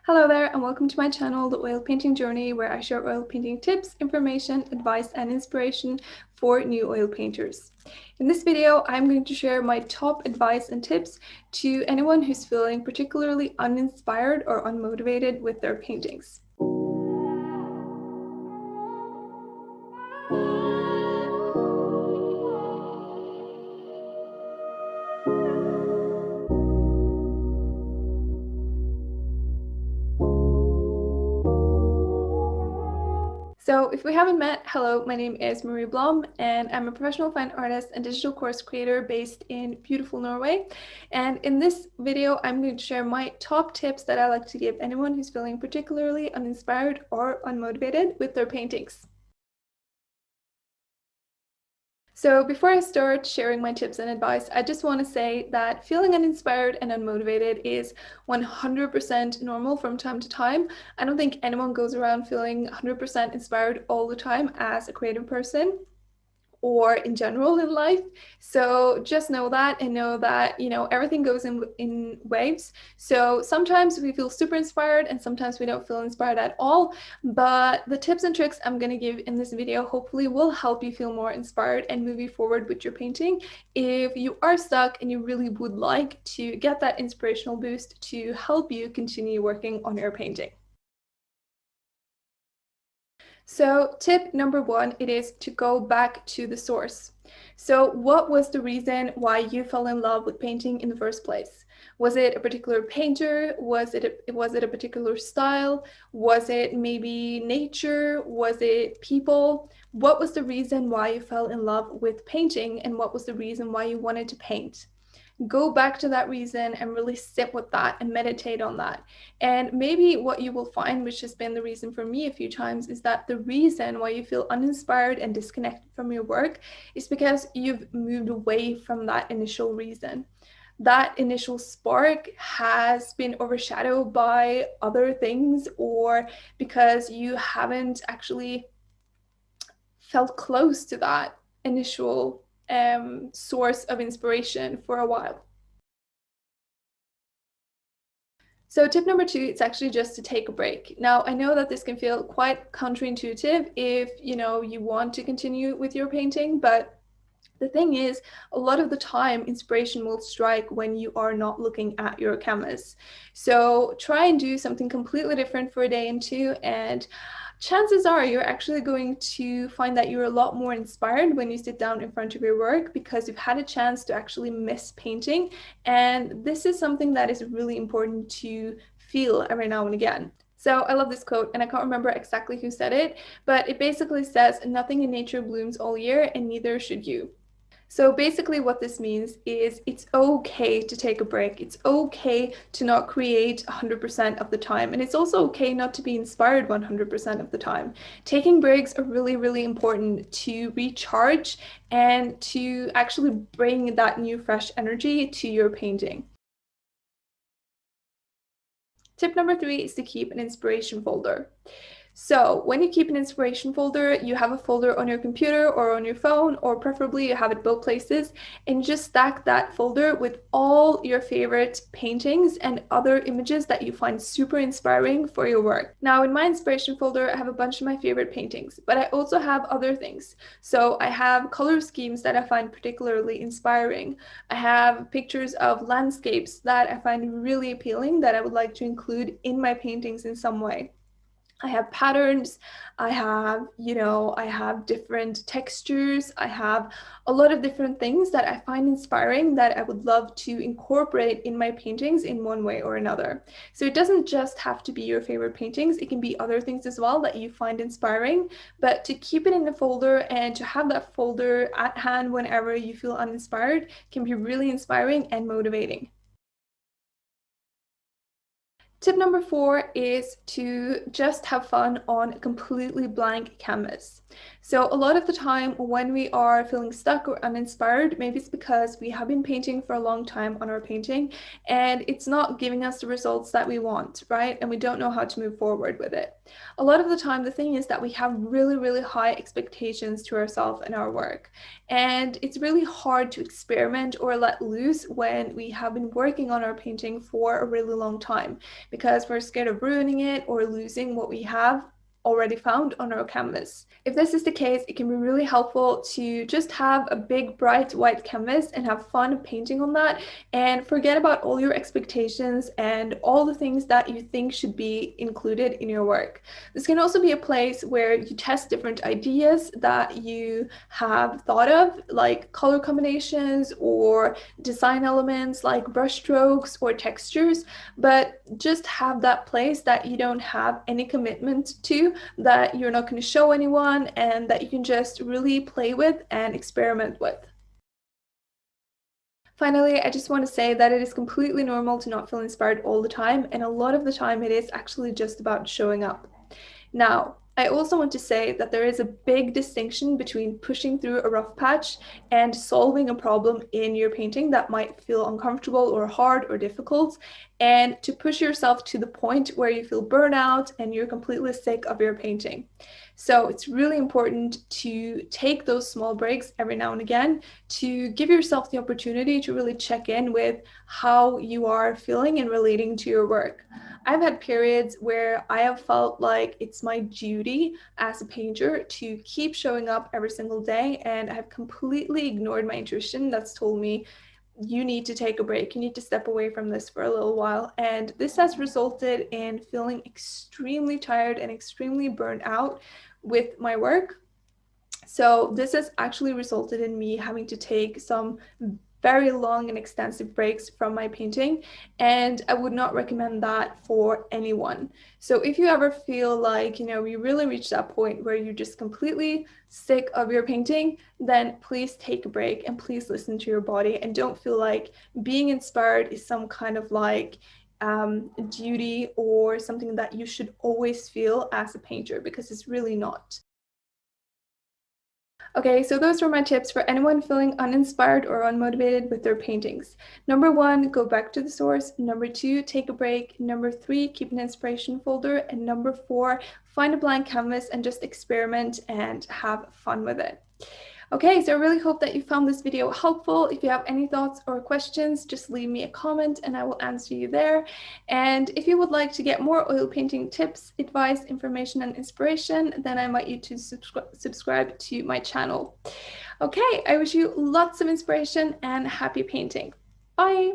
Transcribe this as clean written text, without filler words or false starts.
Hello there and welcome to my channel, The Oil Painting Journey, where I share oil painting tips, information, advice and inspiration for new oil painters. In this video, I'm going to share my top advice and tips to anyone who's feeling particularly uninspired or unmotivated with their paintings. So if we haven't met, hello, my name is Marie Blom and I'm a professional fine artist and digital course creator based in beautiful Norway. And in this video, I'm going to share my top tips that I like to give anyone who's feeling particularly uninspired or unmotivated with their paintings. So before I start sharing my tips and advice, I just want to say that feeling uninspired and unmotivated is 100% normal from time to time. I don't think anyone goes around feeling 100% inspired all the time as a creative person or in general in life. So just know that and know that, everything goes in waves. So sometimes we feel super inspired and sometimes we don't feel inspired at all. But the tips and tricks I'm going to give in this video hopefully will help you feel more inspired and move you forward with your painting if you are stuck and you really would like to get that inspirational boost to help you continue working on your painting. So tip number one, it is to go back to the source. So what was the reason why you fell in love with painting in the first place? Was it a particular painter? Was it a particular style? Was it maybe nature? Was it people? What was the reason why you fell in love with painting and what was the reason why you wanted to paint? Go back to that reason and really sit with that and meditate on that. And maybe what you will find, which has been the reason for me a few times, is that the reason why you feel uninspired and disconnected from your work is because you've moved away from that initial reason. That initial spark has been overshadowed by other things, or because you haven't actually felt close to that initial source of inspiration for a while. So tip number two, it's actually just to take a break. Now, I know that this can feel quite counterintuitive if, you want to continue with your painting, but the thing is, a lot of the time, inspiration will strike when you are not looking at your canvas. So try and do something completely different for a day and two, and chances are you're actually going to find that you're a lot more inspired when you sit down in front of your work because you've had a chance to actually miss painting. And this is something that is really important to feel every now and again. So I love this quote, and I can't remember exactly who said it, but it basically says, "Nothing in nature blooms all year, and neither should you." So basically what this means is it's okay to take a break. It's okay to not create 100% of the time. And it's also okay not to be inspired 100% of the time. Taking breaks are really, really important to recharge and to actually bring that new fresh energy to your painting. Tip number three is to keep an inspiration folder. So when you keep an inspiration folder, you have a folder on your computer or on your phone, or preferably you have it both places, and just stack that folder with all your favorite paintings and other images that you find super inspiring for your work. Now in my inspiration folder, I have a bunch of my favorite paintings, but I also have other things. So I have color schemes that I find particularly inspiring. I have pictures of landscapes that I find really appealing that I would like to include in my paintings in some way. I have patterns, I have different textures, I have a lot of different things that I find inspiring that I would love to incorporate in my paintings in one way or another. So it doesn't just have to be your favorite paintings, it can be other things as well that you find inspiring, but to keep it in a folder and to have that folder at hand whenever you feel uninspired can be really inspiring and motivating. Tip number four is to just have fun on a completely blank canvas. So a lot of the time when we are feeling stuck or uninspired, maybe it's because we have been painting for a long time on our painting and it's not giving us the results that we want, right? And we don't know how to move forward with it. A lot of the time, the thing is that we have really, really high expectations to ourselves and our work. And it's really hard to experiment or let loose when we have been working on our painting for a really long time because we're scared of ruining it or losing what we have already found on our canvas. If this is the case, it can be really helpful to just have a big bright white canvas and have fun painting on that and forget about all your expectations and all the things that you think should be included in your work. This can also be a place where you test different ideas that you have thought of, like color combinations or design elements like brush strokes or textures, but just have that place that you don't have any commitment to, that you're not going to show anyone, and that you can just really play with and experiment with. Finally, I just want to say that it is completely normal to not feel inspired all the time, and a lot of the time it is actually just about showing up. Now, I also want to say that there is a big distinction between pushing through a rough patch and solving a problem in your painting that might feel uncomfortable or hard or difficult, and to push yourself to the point where you feel burnout and you're completely sick of your painting. So it's really important to take those small breaks every now and again to give yourself the opportunity to really check in with how you are feeling and relating to your work. I've had periods where I have felt like it's my duty as a painter to keep showing up every single day, and I've completely ignored my intuition that's told me you need to take a break, you need to step away from this for a little while. And this has resulted in feeling extremely tired and extremely burnt out with my work. So this has actually resulted in me having to take some very long and extensive breaks from my painting, and I would not recommend that for anyone. So if you ever feel like, you really reach that point where you're just completely sick of your painting, then please take a break and please listen to your body, and don't feel like being inspired is some kind of like duty or something that you should always feel as a painter, because it's really not. Okay, so those were my tips for anyone feeling uninspired or unmotivated with their paintings. Number one, go back to the source. Number two, take a break. Number three, keep an inspiration folder. And number four, find a blank canvas and just experiment and have fun with it. Okay, so I really hope that you found this video helpful. If you have any thoughts or questions, just leave me a comment and I will answer you there. And if you would like to get more oil painting tips, advice, information, and inspiration, then I invite you to subscribe to my channel. Okay, I wish you lots of inspiration and happy painting. Bye!